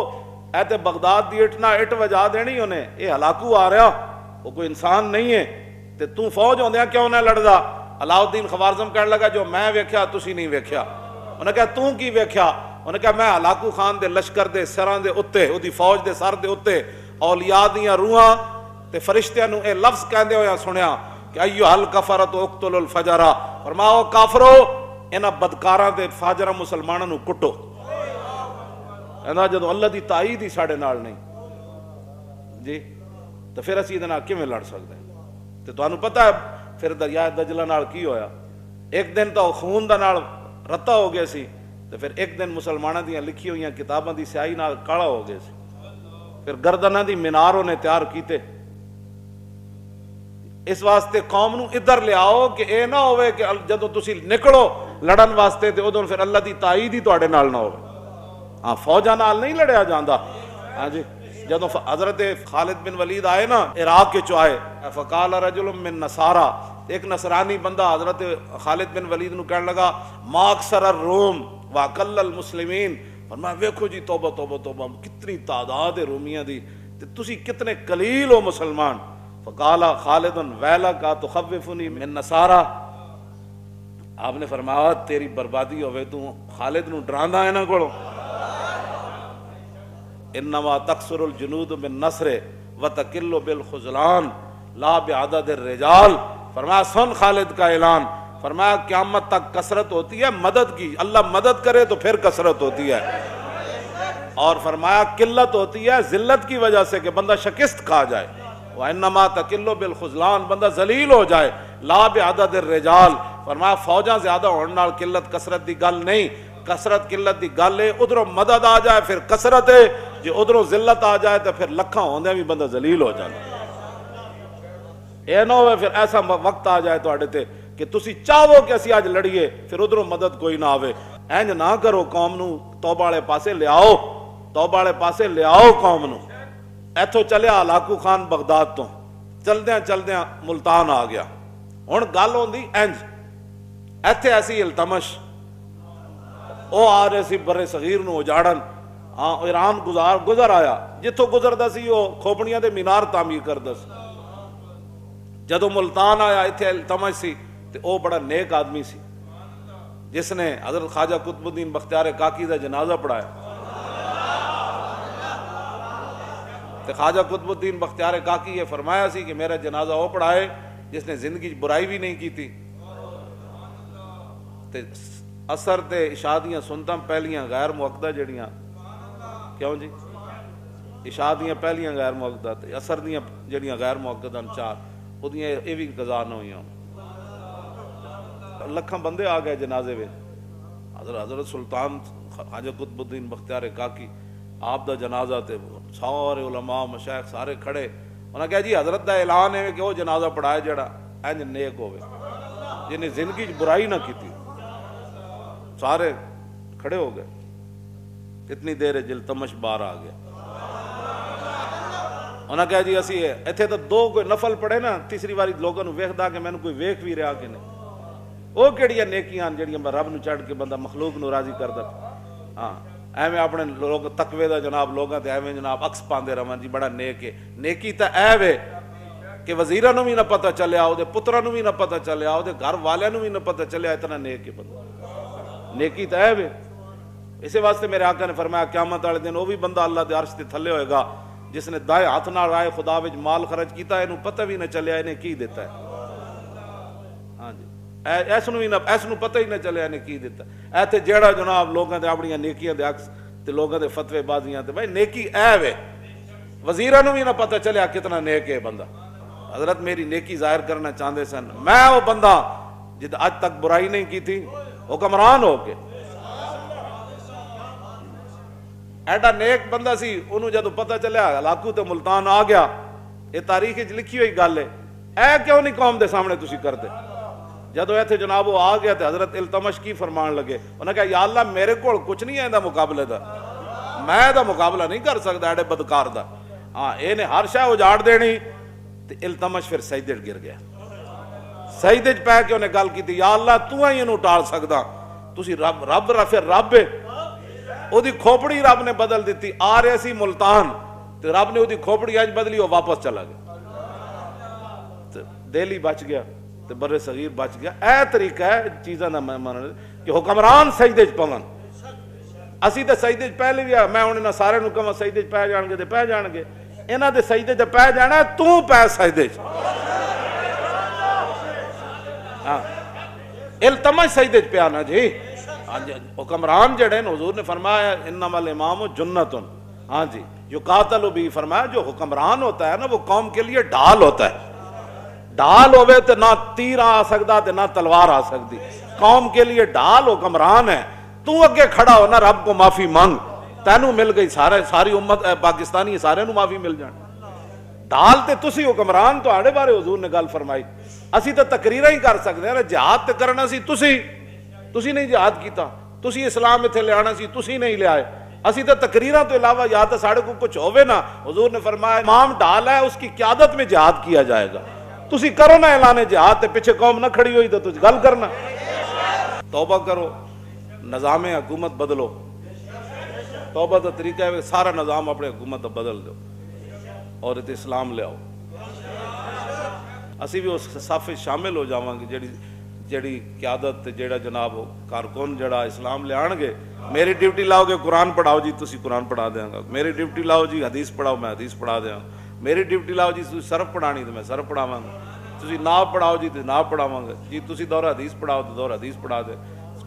A: اے تے بغداد دی اٹھ نہ اٹھ وجا دینی انہیں اے ہلاکو آ رہا وہ کوئی انسان نہیں ہے تے تو فوج ہوندیاں کیوں نہ لڑدا علاؤدین خوارزم کہنے لگا جو میں ویکھیا تسی نہیں ویکھیا انہیں کہا تو کی ویکھیا انہیں کہا میں ہلاکو خان دے لشکر دے سراں دے اتے او دی فوج دے سر دے اتے اولیاء دیاں روحاں تے فرشتیاں نو اے لفظ کہندے ہویا سنیا کہ ایھا الکفرۃ اقتلوا الفجر فرماؤ کافرو انہاں بدکاراں دے فاجراں مسلماناں نو کٹو جدو اللہ دی تائید ہی ساڑے نال نہیں جی تو پھر اسی دن کیویں لڑ سکتے ہیں تو تانوں پتہ ہے پھر دریائے دجلہ نال کی ہویا ایک دن تو خون دا نال رتا ہو گیا سی تو پھر ایک دن مسلماناں دیاں لکھی ہوئی کتاباں دی سیاہی نال کالا ہو گیا سی پھر گردناں دی مینار نے تیار کیتے اس واسطے قوم نو ادھر لے آؤ کہ اے نہ ہوئے کہ جدو تسی نکلو لڑن واسطے تے ادھر پھر اللہ دی تائید ہی تواڈے نال نہ ہوئے ہاں فوجاں نال نہیں لڑیا جاندا ہاں جی جدو حضرت خالد بن ولید آئے نا عراق کے چو آئے فقال رجل من نصارا ایک نصرانی بندہ حضرت خالد بن ولید نو کہنے لگا ما اکثر الروم واقل المسلمین فرمایا ویکھو جی توبہ توبہ توبہ کتنی تعداد ہے رومیاں دی تے تسی کتنے قلیل ہو مسلمان فقال خالد ویلک تخوفنی من نصارا آپ نے فرمایا تیری بربادی ہوئے تو خالد نو ڈراندا ہے نا کولو انما تکثر الجنود بالنصر وتقل بالخذلان لا بعدد الرجال فرمایا سن خالد کا اعلان فرمایا قیامت تک کثرت ہوتی ہے مدد کی اللہ مدد کرے تو پھر کثرت ہوتی ہے اور فرمایا قلت ہوتی ہے ذلت کی وجہ سے کہ بندہ شکست کھا جائے وانما تقل بالخذلان بندہ ذلیل ہو جائے لا بعدد الرجال فرمایا فوجاں زیادہ ہونے نال قلت کثرت دی گل نہیں کثرت قلت دی گل ہے ادھروں مدد آ جائے پھر کثرت ہے جو ادھروں ذلت آ جائے تو پھر لکھاں ہوندے بھی بندہ ذلیل ہو جائے اے نہ ہوئے پھر ایسا وقت آ جائے تواڈے تے کہ تسی چاہو کہ اسی آج لڑیے پھر ادھروں مدد کوئی نہ آوے اینج نہ کرو قوم نو توبہ والے پاسے لے آؤ توبہ والے پاسے لے آؤ قوم نو ایتھوں چلیا ہلاکو خان بغداد تو چلدیاں چلدیاں ملتان آ گیا ہن گل ہوندی اینج ایتھے ایسی التمش او آ رہے سی برے صغیر نو اجاڑن ہاں ایران گزر آیا جتوں گزردا سی وہ کھوپڑیاں دے مینار تعمیر کردا سی جدو ملتان آیا اتنے التمش سی تے او بڑا نیک آدمی سی جس نے حضرت خواجہ قطب الدین بختیار کاکی دا جنازہ پڑھایا تے خواجہ قطب الدین بختیار کاکی یہ فرمایا سی کہ میرا جنازہ وہ پڑھائے جس نے زندگی برائی بھی نہیں کی تھی تے اثر تے اشادیاں سنتاں پہلیاں غیر موقدہ جڑیاں کیوں جی اشادیاں پہلیاں غیر موقدہ تے اثر دیاں جڑیاں غیر موقدہ چار وہ دیاں یہ بھی قضا نہ ہوئیاں لکھاں بندے آ گئے جنازے میں حضرت سلطان خواجہ قطب الدین بختیار کاکی آپ دا جنازہ تے سارے علماء مشائخ سارے کھڑے انہاں کہا جی حضرت دا اعلان ہے کہ وہ جنازہ پڑھائے جڑا انج نیک ہوئے جنہیں زندگی برائی نہ کی تھی سارے کھڑے ہو گئے اتنی دیر جلتمش بار آ گیا انہاں کہا جی اسی ایتھے تو دو کوئی نفل پڑھے نا تیسری باری لوگوں نو ویکھدا کہ مینوں کوئی ویکھ بھی رہا کہ نہیں وہ کیڑیاں نیکیاں جڑیاں رب نو چڑھ کے بندہ مخلوق نو راضی کردا ہاں ایویں اپنے لوگ تقوی دا جناب لوگاں تے ایویں جناب عکس پاندے رہن جی بڑا نیک ہے نیکی تے اے وے کہ وزیراں نو بھی نہ پتہ چلیا او دے پتراں نو بھی نہ پتہ چلیا او دے گھر والیاں نو بھی نہ پتہ چلیا اتنا نیک ہے بندہ نیکی تے اے وے اسی واسطے میرے آقا نے فرمایا قیامت والے دن وہ بھی بندہ اللہ دے عرش تے تھلے ہوئے گا جس نے دائیں ہاتھ نال رائے خدا وچ مال خرچ کیتا ہے انہوں پتہ بھی نہ چلیا انہیں کی دیتا ہے ہاں جی ایس نو پتہ ہی نہ چلیا انہیں کی دیتا ہے ایتھے جیڑا جناب لوگاں دے اپنیاں نیکیاں دے عکس تے لوگاں دے فتوے بازیاں تے بھائی نیکی اے وے وزیراں نو بھی نہ پتہ چلیا کتنا نیک ہے بندہ حضرت میری نیکی ظاہر کرنا چاہندے سن میں وہ بندہ جد آج تک برائی نہیں کی تھی حکمران ہو کے ایڈا نیک بندہ سی انہوں جدو پتہ چلیا ہلاکو تے ملتان آ گیا یہ تاریخ وچ لکھی ہوئی گل ہے اے کیوں نہیں قوم دے سامنے تسی کرتے جدو ایتھے جناب وہ آ گیا تو حضرت التمش کی فرمان لگے، انہوں نے کہا یا اللہ میرے کو کچھ نہیں ہے دا مقابلے دا، میں دا مقابلہ نہیں کر سکتا ایڈے بدکار دا، ہاں اے نے ہر شے اجاڑ دینی۔ تے التمش پھر سجدے گر گیا، سجدے پہ کے انہیں گل کی یا اللہ تو ہی انہوں ٹال سکدا، تسی رب پھر رب ہے۔ او دی کھوپڑی رب نے بدل دیتی، آ رہے سی ملتان تے رب نے او دی کھوپڑی اج بدلی، وہ واپس چلا گیا، دہلی بچ گیا تے بر صغیر بچ گیا۔ اے طریقہ ہے چیزاں دا میں کہ حکمران سجدے چ پون، اسی تے سجدے چ پہلے بھی میں ہن انہاں سارے نوں کہاں سجدے چ پہ جان گے تے پہ جان گے، انہاں دے سجدے چ پہ جانا ہے، تو پہ سجدے چ التمش سجدے چ پیا نا جی۔ حکمران جڑے حضور نے فرمایا انما الامام جنت، ہاں جی یقاتل بھی، فرمایا جو حکمران ہوتا ہے نا وہ قوم کے لیے ڈھال ہوتا ہے، ڈھال ہوئے تو نہ تیر آ سکتا تے نہ تلوار آ سکتی، قوم کے لیے ڈھال حکمران ہے۔ تو اگے کھڑا ہو نا رب کو معافی مانگ، تینوں مل گئی، ساری امت پاکستانی سارے نوں معافی مل جان۔ ڈھال تے تسی حکمران تو آڑے بارے حضور نے گل فرمائی، اسی تو تقریرہ ہی کر سکتے ہیں، جہاد تے کرنا سی تسی نہیں جہاد کیتا، تسی اسلام اتنے لے آنا سی تسی نہیں لے آئے، اسی تو تقریرہ تو علاوہ یا تو ساڑے کو کچھ ہوئے نا۔ حضور نے فرمایا امام ڈھال ہے، اس کی قیادت میں جہاد کیا جائے گا، تسی کرو نا اعلان جہاد تے پیچھے قوم نہ کھڑی ہوئی تو تجھ گل کرنا۔ توبہ کرو، نظام حکومت بدلو، توبہ کا طریقہ ہے سارا نظام اپنے حکومت بدل دو اور تے اسلام لے آؤ، اسی بھی اس صف شامل ہو جاواں گے جیڑی قیادت جیڑا جناب کارکن جڑا اسلام لے آن گے۔ میری ڈیوٹی لاؤ گے قرآن پڑھاؤ جی تسی قرآن پڑھا دیاں گا، میری ڈیوٹی لاؤ جی حدیث پڑھاؤ میں حدیث پڑھا دیاں گا، میری ڈیوٹی لاؤ جی تسی صرف پڑھانی تو میں صرف پڑھاواں گا، تسی ناب پڑھاؤ جی تو ناب پڑھاواں گا جی، تسی دور حدیث پڑھاؤ تو دور حدیث پڑھا دے۔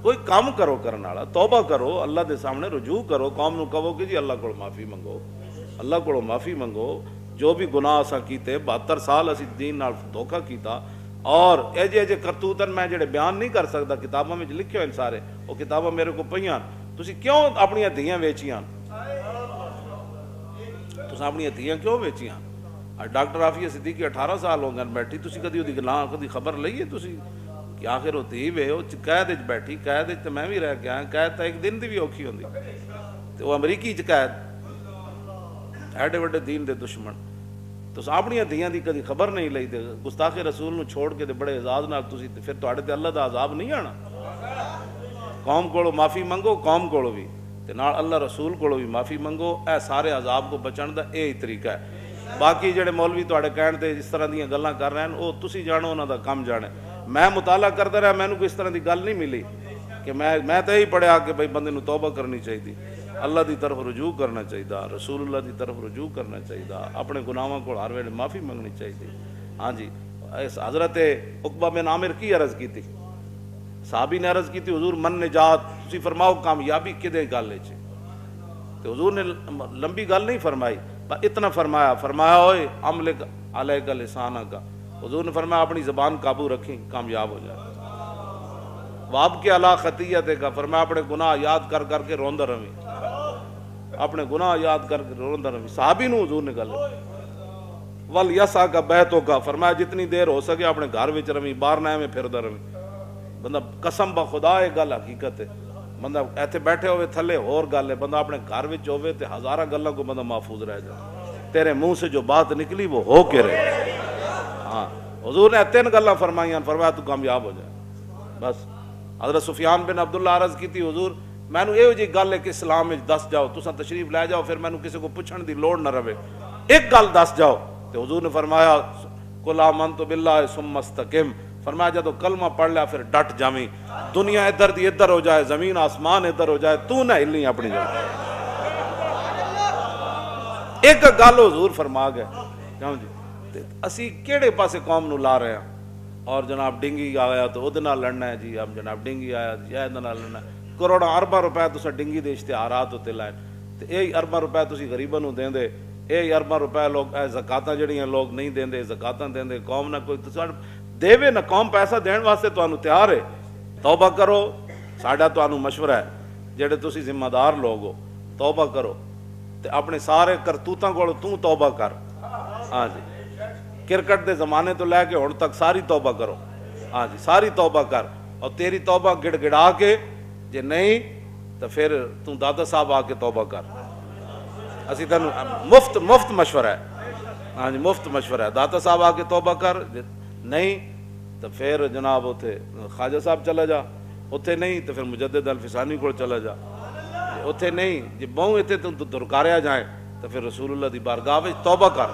A: کوئی کام کرو کرنے والا، توبہ کرو، اللہ دے سامنے رجوع کرو، قوم نو کہو کہ جی اللہ کو معافی منگو، اللہ کو معافی منگو، جو بھی گناہ اساں کیتے 72 سال اسی دین نال دھوکا کیتا، اور ایجے کرتوتن میں جڑے بیان نہیں کر سکتا، کتابوں میں لکھے ہوئے سارے، وہ کتاباں میرے کو پئیاں، تسی کیوں اپنی دھیاں ویچیاں، تساں اپنی دھیاں کیوں ویچیاں؟ ڈاکٹر عافیہ صدیقی 18 سال ہو گئے بیٹھی، تسی کدی دی گناہ کدی خبر لئیے تسی کہ آخر وہ دھی وے وہ قید وچ بیٹھی، قید وچ تے میں بھی رہ کے آیا، قید تے ایک دن دی بھی اوکھی ہوندی، تے وہ امریکی چ قید، ایڈے وڈے دین دے دشمن، تو اپنی دھیاں دی کدی خبر نہیں لئی، تے گستاخ رسول نو چھوڑ کے تے بڑے اعزاز نال تسی تے پھر تواڈے تے اللہ دا عذاب نہیں آنا۔ قوم کولو معافی منگو، قوم کولو بھی تے نال اللہ رسول کولو بھی معافی منگو، اے سارے عذاب کو بچن دا اے ہی طریقہ ہے۔ باقی جڑے مولوی تواڈے کہن تے اس طرح دیاں گلاں کر رہے ہیں او تسی جانو، انہاں دا کم جانے۔ میں مطالعہ کرتا رہا، مینوں کوئی اس طرح دی گل نہیں ملی کہ میں تو یہی پڑھیا کہ بھائی بندے نو توبہ کرنی چاہیے، اللہ دی طرف رجوع کرنا چاہیے، رسول اللہ دی طرف رجوع کرنا چاہیے، اپنے گناہاں کو ہر ویلے معافی منگنی چاہیے۔ ہاں جی حضرت عقبہ بن عامر کی عرض کی تھی، صحابی نے عرض کی تھی حضور من نجات، تسی فرماؤ کامیابی کدے گل ہے؟ تو حضور نے لمبی گل نہیں فرمائی، اتنا فرمایا اوئے املک علیک لسانک، حضور نے فرمایا اپنی زبان قابو رکھیں کامیاب ہو جائے۔ واب کے علا خطیت کا فرمایا اپنے گناہ یاد کر کر کے روندا رہیں، اپنے گناہ یاد کر کے روندا رہیں۔ صحابی نو حضور نے گل وَلْيَسَعْكَ بَيْتُكَ، فرمایا جتنی دیر ہو سکے اپنے گھر وچ رہیں، باہر نہ میں پھردا رہیں۔ بندہ قسم بخدا یہ گل حقیقت ہے، بندہ ایتھے بیٹھے ہوئے تھلے اور گل ہے، بندہ اپنے گھر وچ ہوئے تے ہزارہ گلاں کو بندہ محفوظ رہ جائے، تیرے منہ سے جو بات نکلی وہ ہو کے رہے۔ ہاں حضور نے 3 گلاں فرمائیاں، فرمایا تو کامیاب ہو جائے بس۔ حضرت سفیان بن عبداللہ عرض کی تھی حضور مینوں یہ جی گل ہے کہ اسلام وچ دس جاؤ، تساں تشریف لے جاؤ، پھر مینوں کسی کو پوچھن دی لوڑ نہ رہے، ایک گل دس جاؤ۔ تو حضور نے فرمایا قل آمنت باللہ ثم استقم، فرمایا جدو کلمہ پڑھ لیا پھر ڈٹ جاویں، دنیا ادھر دی ادھر ہو جائے، زمین آسمان ادھر ہو جائے، تو نہ ہلنی اپنی جگہ۔ ایک گل حضور فرما گئے، کیوں جی اسی کیڑے پاسے قوم نو لا رہے ہیں، اور جناب ڈنگی آیا تو وہ لڑنا ہے جی، اب جناب ڈنگی آیا جی یہ لڑنا ہے، کروڑاں ارباں روپے تساں ڈنگی دے اشتہارات ہوتے لائے، تو یہ ارباں روپے تسی غریباں نو دیں دے، یہ ارباں روپے لوگ زکاتاں جڑیاں لوگ نہیں دیں دے، زکاتاں دیں دے، قوم نہ کوئی دے نہ، قوم پیسہ دین واسطے تانوں تیار ہے۔ توبہ کرو، ساڈا تانوں مشورہ ہے جڑے تسی ذمہ دار لوگ ہو، توبہ کرو تے اپنے سارے کرتوتاں کول تو توبہ کر۔ ہاں جی کرکٹ دے زمانے تو لے کے ہن تک ساری توبہ کرو، ہاں جی ساری توبہ کر، اور تیری توبہ گڑ گڑا کے جے نہیں تو پھر تو دادا صاحب آ کے توبہ کر، اسی تینوں مفت مشورہ ہے، ہاں جی مفت مشورہ ہے، دادا صاحب آ کے توبہ کر، نہیں تو پھر جناب اتنے خواجہ صاحب چلا جا، اتنے نہیں تو پھر مجدد الفسانی کو چلا جا، اتنے نہیں جی بہوں اتنے تو درکاریا جائیں تو پھر رسول اللہ دی بارگاہ وچ توبہ کر،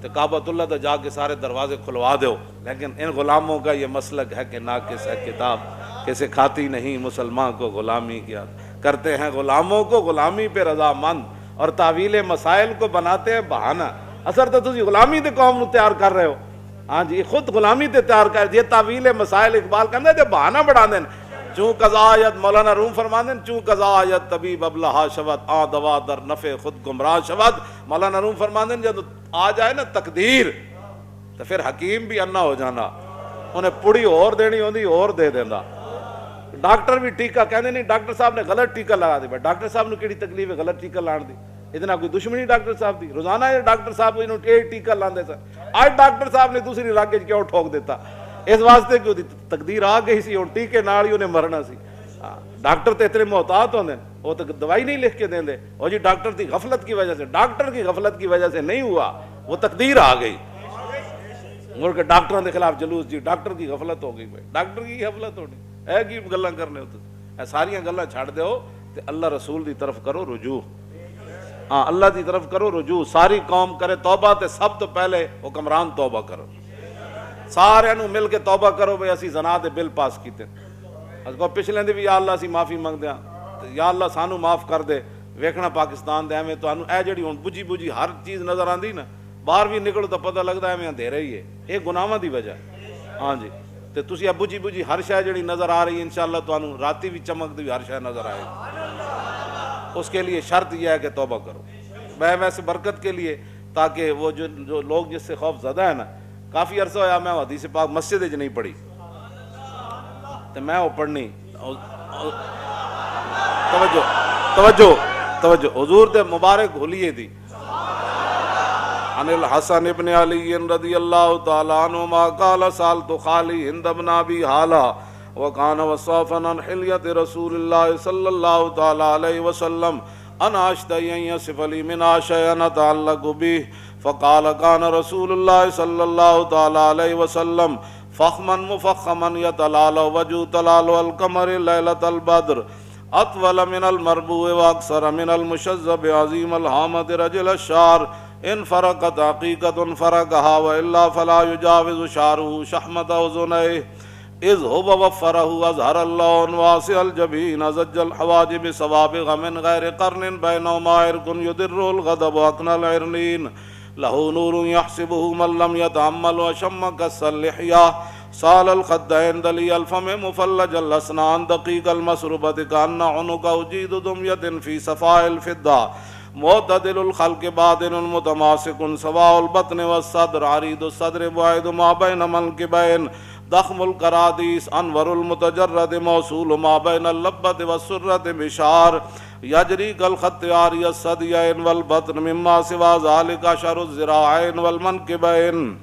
A: تو کعبۃ اللہ دا جا کے سارے دروازے کھلوا دو۔ لیکن ان غلاموں کا یہ مسلک ہے کہ ناقص ہے کتاب کہ سکھاتی نہیں مسلمان کو غلامی کیا، کرتے ہیں غلاموں کو غلامی پہ رضامند اور تعویل مسائل کو بناتے ہیں بہانہ۔ اثر تو تسی غلامی تے قوم نو تیار کر رہے ہو، ہاں جی خود غلامی تے تیار کر، یہ تعویل مسائل اقبال کہندے تے بہانہ بڑھا دین، چوں قضا آیت مولانا روم فرماندے چوں قضا آیت طبیب ابلہا شود آ دوا در نفع خود گمراہ شود۔ مولانا روم فرماندے جب آ جائے نا تقدیر تو پھر حکیم بھی انا ہو جانا، انہیں پڑی اور دینی ہوندی اور دے دینا۔ ڈاکٹر بھی ٹیکہ کہندے نہیں ڈاکٹر صاحب نے غلط ٹیکہ لگا دی، ڈاکٹر صاحب نے کیڑی تکلیف ہے غلط ٹیکہ لانے دی، اتنا کوئی دشمنی ڈاکٹر صاحب دی، روزانہ یہ ڈاکٹر صاحب انہوں ایک ٹیکہ لاندے سن، آج ڈاکٹر صاحب نے دوسری راگے کیوں ٹھوک دیتا، اس واسطے کہ دی تقدیر آ گئی سی اور ٹیکے نال ہی انہیں مرنا سی۔ ڈاکٹر تے اتنے محتاط ہوندے وہ تو دوائی نہیں لکھ کے دیں دے، اور جی ڈاکٹر کی غفلت کی وجہ سے، ڈاکٹر کی غفلت کی وجہ سے نہیں ہوا، وہ تقدیر آ گئی۔ مڑ کے ڈاکٹروں کے خلاف جلوس جی ڈاکٹر کی غفلت ہو گئی، بھائی ڈاکٹر کی غفلت ہونی ہے کی گلاں کرنے ہوتے، اے ساریاں گلاں چھڑ دیو تے اللہ رسول دی طرف کرو رجوع، ہاں اللہ دی طرف کرو رجوع، ساری قوم کرے توبہ تے سب تو پہلے حکمران توبہ کرو، سارے نو مل کے توبہ کرو بھئی اسی زنا دے بل پاس کیتے، اس کو پچھلے دی بھی یا اللہ اسی معافی منگ دیاں، یا اللہ سانو معاف کر دے، ویکھنا پاکستان دے ایویں تانوں اے جڑی ہن بجھی بجھی ہر چیز نظر آندی نا، باہر بھی نکلو تو پتہ لگدا ایویں اندھیرا ہی ہے، یہ گناہاں دی وجہ، ہاں جی تے تسی اب بجھی بجھی ہر شے جڑی نظر آ رہی ہے انشاءاللہ تانوں راتی بھی چمک دی ہر شے نظر آئے گی، اس کے لیے شرط یہ ہے کہ توبہ کرو۔ میں ویسے برکت کے لیے تاکہ وہ جو لوگ جس سے خوف زدہ ہے نا، کافی عرصہ ہویا میں حدیث پاک مسجد وچ نہیں پڑھی تو میں وہ پڑھنی، توجہ حضور دے مبارک حلیے دی، عن الحسن ابن علی رضی اللہ تعالی عنہما قال سالت خالی ہند بن ابی حالہ وکان وصافا عن حلیت رسول اللہ صلی اللہ تعالی علیہ وسلم انا اشتہی ان یصف لی منہا شیئا اتعلق بہ فقال کان رسول اللہ صلی اللہ تعالی علیہ وسلم فخما مفخما یتلال وجہ تلال القمر لیلۃ البدر اطول من المربوع واکثر من المشذب عظیم الحامد رجل الشعر ان فرقت حقیقت فرقها والا فلا يجاوز شعره شحمة اذنيه اذ هو وفره اظهر اللون واسع الجبين زج الحواجب سوابغ من غير قرن بينهما عرق يدر الغضب اقنى العرنين له نور يحسبه من لم يتأمل وشم كس اللحية سال الخدين دلي الفم مفلج الاسنان دقيق المسربة كأن عنق أجيد دمية في صفاء الفضة معتدل الخلق بادن متماسك سواء البطن والصدر عريض الصدر بعيد ما بين منكبين ضخم القراديس انور المتجرد موصول ما بين اللبة والسرة بشعر يجري كالخط عاري الثديين والبطن مما سوى ذلك شر الذراعين والمنكبين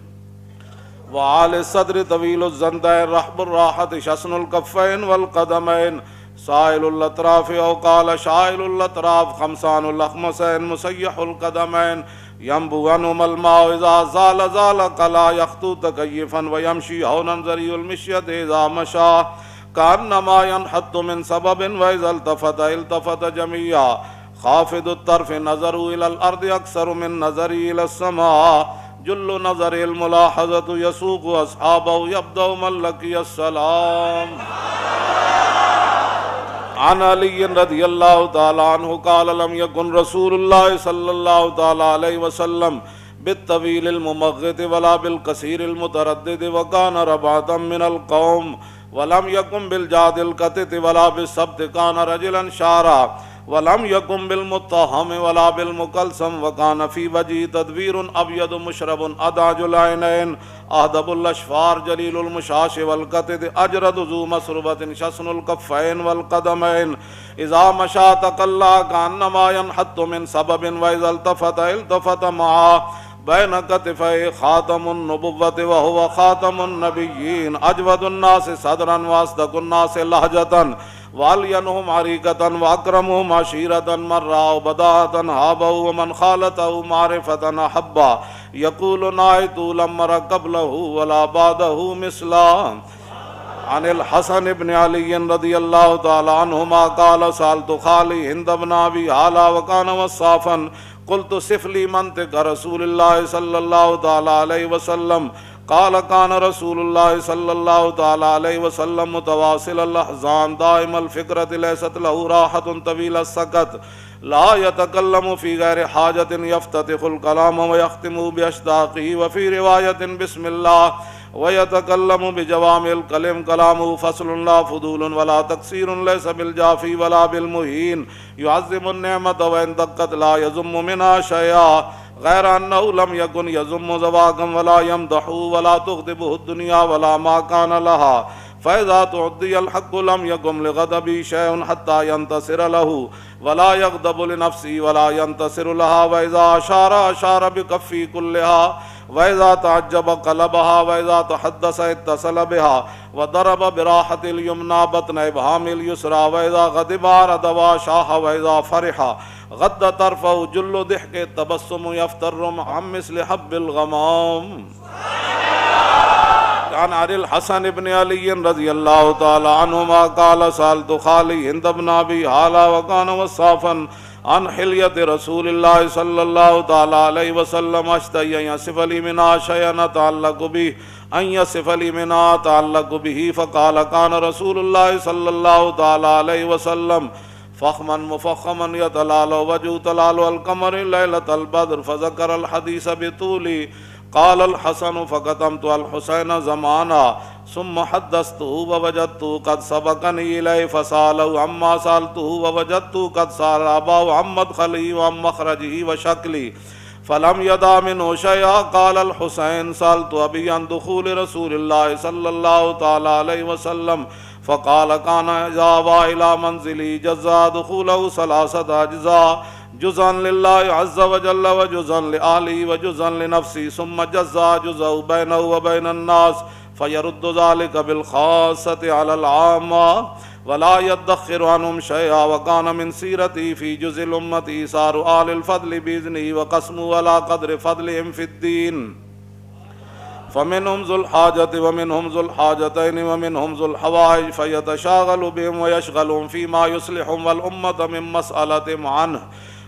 A: وعالي الصدر طويل الزندين رحب الراحة شسن الكفين والقدمين سائل الاطراف او قال شائل الاطراف خمسان الاخمسين مسيح القدمين ينبو عنهما الماء اذا زال زال قلا يخطو تكيفا ويمشي هونا ذري المشية اذا مشى كأنما ينحط من سبب واذا التفت التفت جميعا خافض الطرف نظر الى الارض اكثر من نظر الى السماء جل نظر الملاحظة يسوق اصحابه يبدأ من لقي السلام عن علی رضی اللہ تعالی عنہ قال لم يكن رسول اللہ صلی اللہ تعالی علیہ وسلم بالطویل الممغط ولا بالقصیر المتردد وكان ربعة من القوم ولم يكن بالجاد القطط ولا بالسبت كان رجلا شارا ولم يكن بالمتهم ولا بالمكلسم وكان في وجهه تدبير ابيض مشرب اداج العينين اهدب الاشفار جليل المشاش والقطط اجرد ذو مسربة شسن الكفين والقدمين اذا مشى تقلى كانما ينحط من سبب واذا التفت التفت معه بین کتفی خاتم النبوۃ وهو خاتم النبیین اجود الناس صدرا واصدق الناس لہجۃ والینہم عریقۃ واکرمہم عشیرۃ من رأوا بداۃ ہابوا ومن خالطہ معرفۃ احبا یقول نائت لم أر قبلہ ولا بعدہ مثلا۔ عن الحسن بن علی رضی اللہ تعالی عنہما قال سألت خالی ہند بن ابی ھالہ وکان وصافا قلت صف لی منطق رسول اللہ صلی اللہ تعالی علیہ وسلم قال كان رسول اللہ صلی اللہ تعالی علیہ وسلم متواصل الاحزان دائم الفکرۃ لیست له راحة طویل السکت لا يتكلم في غیر حاجۃ یفتتح الکلام ويختم باشتاقه وفي روایۃ بسم اللہ ويتكلم بجوامع الكلم كلامه فصل لا فضول ولا تقصير ليس بالجافي ولا بالمهين يعظم النعمة وإن دقت لا يذم منها شيئا غير أنه لم يكن يذم زواغا ولا يمدح ولا تغضبه الدنيا ولا ما كان لها فإذا تعدي الحق لم يقم لغضبه شيء حتى ينتصر له ولا يغضب لنفسه ولا ينتصر لها وإذا أشار بكفه كلها وإذا تعجب قلبها وإذا تحدث اتصل بها وضرب براحة اليمنى بطن إبهام اليسرى وإذا غضب عرض وشاح وإذا فرح غض طرفه جل ضحك التبسم يفتر عن مثل حب الغمام۔ عن الحسن بن علی رضی اللہ تعالی عنہما قال سألت خالی ہند بن ابی ھالہ وکان وصافا عن حلیۃ رسول اللہ صلی اللہ تعالی علیہ وسلم اشتہی ان یصف لی منہا شیئا اتعلق به ان یصف لی منہا اتعلق به فقال كان رسول اللہ صلی اللہ تعالی علیہ وسلم فخما مفخما یتلال وجه تلال القمر لیلۃ البدر فذکر الحدیث بطولی قال الحسن فقدمت الحسین زمانا ثم حدثته ووجدته قد سبقني إليه فسأله عما سألته ووجدته قد سأل أباه عن مدخله وعن مخرجه وشكله فلم يدع منه شيئا قال الحسين سألت أبي عن دخول رسول الله صلى الله تعالى عليه وسلم فقال كان إذا أوى إلى منزله جزا دخوله 3 أجزاء جزءا لله عز وجل وجزءا لآله وجزءا لنفسه ثم جزا جزء بينه وبين الناس فيرد ذلك بالخاصة على العامة ولا يدخر عنهم شيئا وكان من سيرته في جزء الأمة إيثار آل الفضل بإذنه وقسمه على قدر فضلهم في الدين فمنهم ذو الحاجة ومنهم ذو الحاجتين ومنهم ذو الحوائج فيتشاغل بهم ويشغلهم فيما يصلحهم والأمة من مسألتهم عنه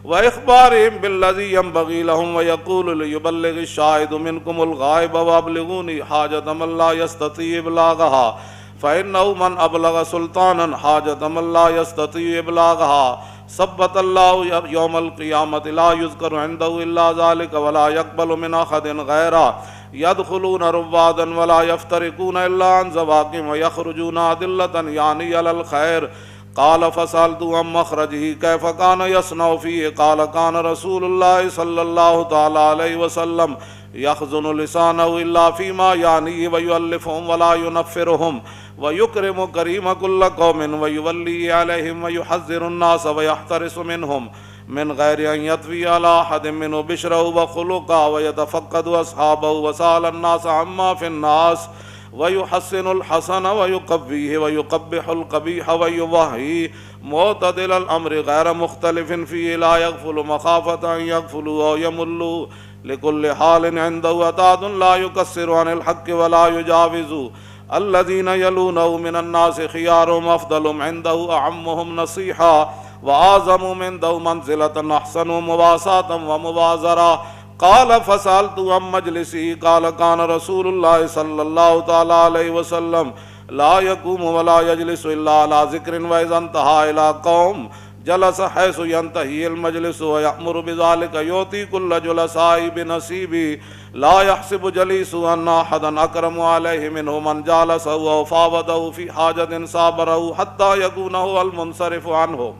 A: وإخبارهم بالذي ينبغي لهم ويقول ليبلغ الشاهد منكم الغائب وأبلغوني حاجة من لا يستطيع إبلاغها فإنه من أبلغ سلطانا حاجة من لا يستطيع إبلاغها ثبت الله يوم القيامة لا يذكر عنده إلا ذلك ولا يقبل من أحد غيره يدخلون روادا ولا يفترقون إلا عن زواقهم ويخرجون أدلة يعني على الخير قال فسألت عن مخرجه كيف كان يصنع فيه قال كان رسول الله صلى الله تعالى عليه وسلم يخزن لسانه إلا فيما يعنيه ويؤلفهم ولا ينفرهم ويكرم كريم كل قوم ويولي عليهم ويحذر الناس ويحترس منهم من غير أن يطوي على أحد منه بشره وخلقه ويتفقد أصحابه وسأل الناس عما في الناس ويحسن الحسن ويقبيه ويقبح القبيح ويوهي معتدل الأمر غير مختلف فيه لا يغفل مخافة أن يغفلوا أو يملوا لكل حال عنده أتاد لا يكسر عن الحق ولا يجاوز الذين يلونه من الناس خيارهم أفضلهم عنده أعمهم نصيحا وأعظم عنده منزلة أحسن مواساة ومبازرة قال فسألت عن مجلسه قال كان رسول الله صلى الله تعالى عليه وسلم لا يقوم ولا يجلس إلا على ذكر وإذا انتهى إلى قوم جلس حيث ينتهي المجلس ويأمر بذلك يعطي كل جلساء بنصيبه لا يحسب جليس أن أحدا أكرم عليه منه من جالسه وفاوضه في حاجة صابره حتى يكون هو المنصرف عنه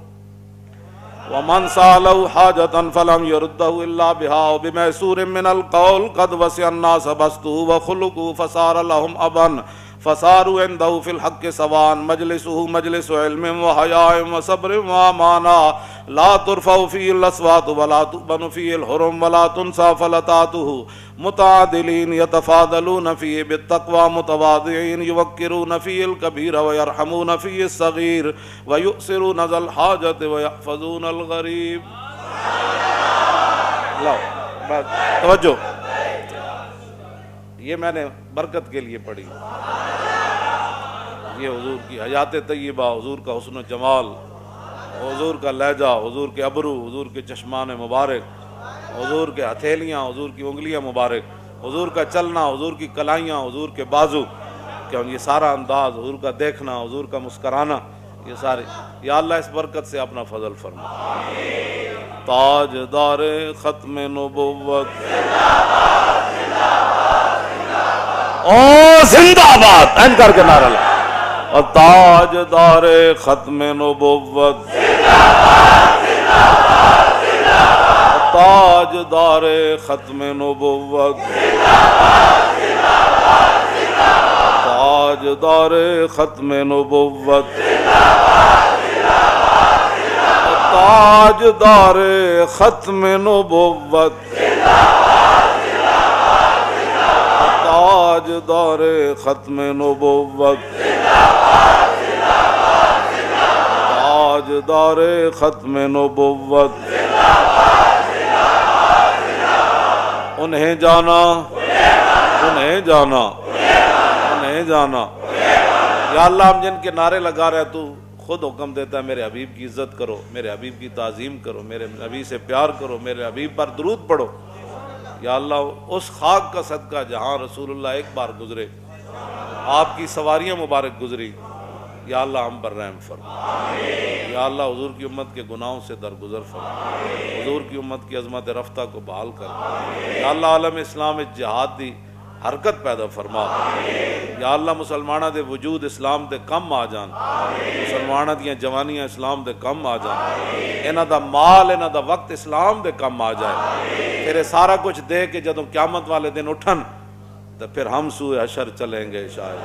A: ومن سأله حاجة فلم يرده إلا بها وبميسور من القول قد وسع الناس بسطه وخلقه فصار لهم أبا فصاروا عنده في الحق سواء مجلسه مجلس علم وحياء وصبر وامانة لا ترفع فيه الاصوات ولا تؤبن فيه الحرم ولا تنسى فلتاته متعادلين يتفاضلون فيه بالتقوى متواضعين يوقرون فيه الكبير ويرحمون فيه الصغير ويؤثرون ذا الحاجة ويحفظون الغريب. توجہ، یہ میں نے برکت کے لیے پڑھی. یہ حضور کی حیات طیبہ، حضور کا حسن و جمال، حضور کا لہجہ، حضور کے ابرو، حضور کے چشمان مبارک، حضور کے ہتھیلیاں، حضور کی انگلیاں مبارک، حضور کا چلنا، حضور کی کلائیاں، حضور کے بازو، کیا یہ سارا انداز، حضور کا دیکھنا، حضور کا مسکرانا، یہ سارے، یا اللہ اس برکت سے اپنا فضل فرما. تاجدار ختم نبوت او زندہ باد این کر کے نعرہ لگا. اور تاجدار ختم نبوت تاجدار ختم نبوت تاجدار ختم نبوت تاجدار ختم نبوت تاجدار ختم نبوت تاجدار ختم نبوت. انہیں جانا انہیں جانا انہیں جانا. یا اللہ ہم جن کے نعرے لگا رہے تو خود حکم دیتا ہے میرے حبیب کی عزت کرو، میرے حبیب کی تعظیم کرو، میرے نبی سے پیار کرو، میرے حبیب پر درود پڑھو. یا اللہ اس خاک کا صدقہ جہاں رسول اللہ ایک بار گزرے، آپ کی سواریاں مبارک گزری، یا اللہ ہم پر رحم فرما. یا اللہ حضور کی امت کے گناہوں سے درگزر فرما، حضور کی امت کی عظمت رفتہ کو بحال کر. یا اللہ عالم اسلام جہاد دی حرکت پیدا فرما. یا اللہ مسلمانہ دے وجود اسلام دے کم آ جان، مسلمانہ دیاں جوانیاں اسلام دے کم آ جان، انہاں دا مال انہاں دا وقت اسلام دے کم آ جائے. تیرے سارا کچھ دے کے جدوں قیامت والے دن اٹھن تو پھر ہم سوئے حشر چلیں گے شاید.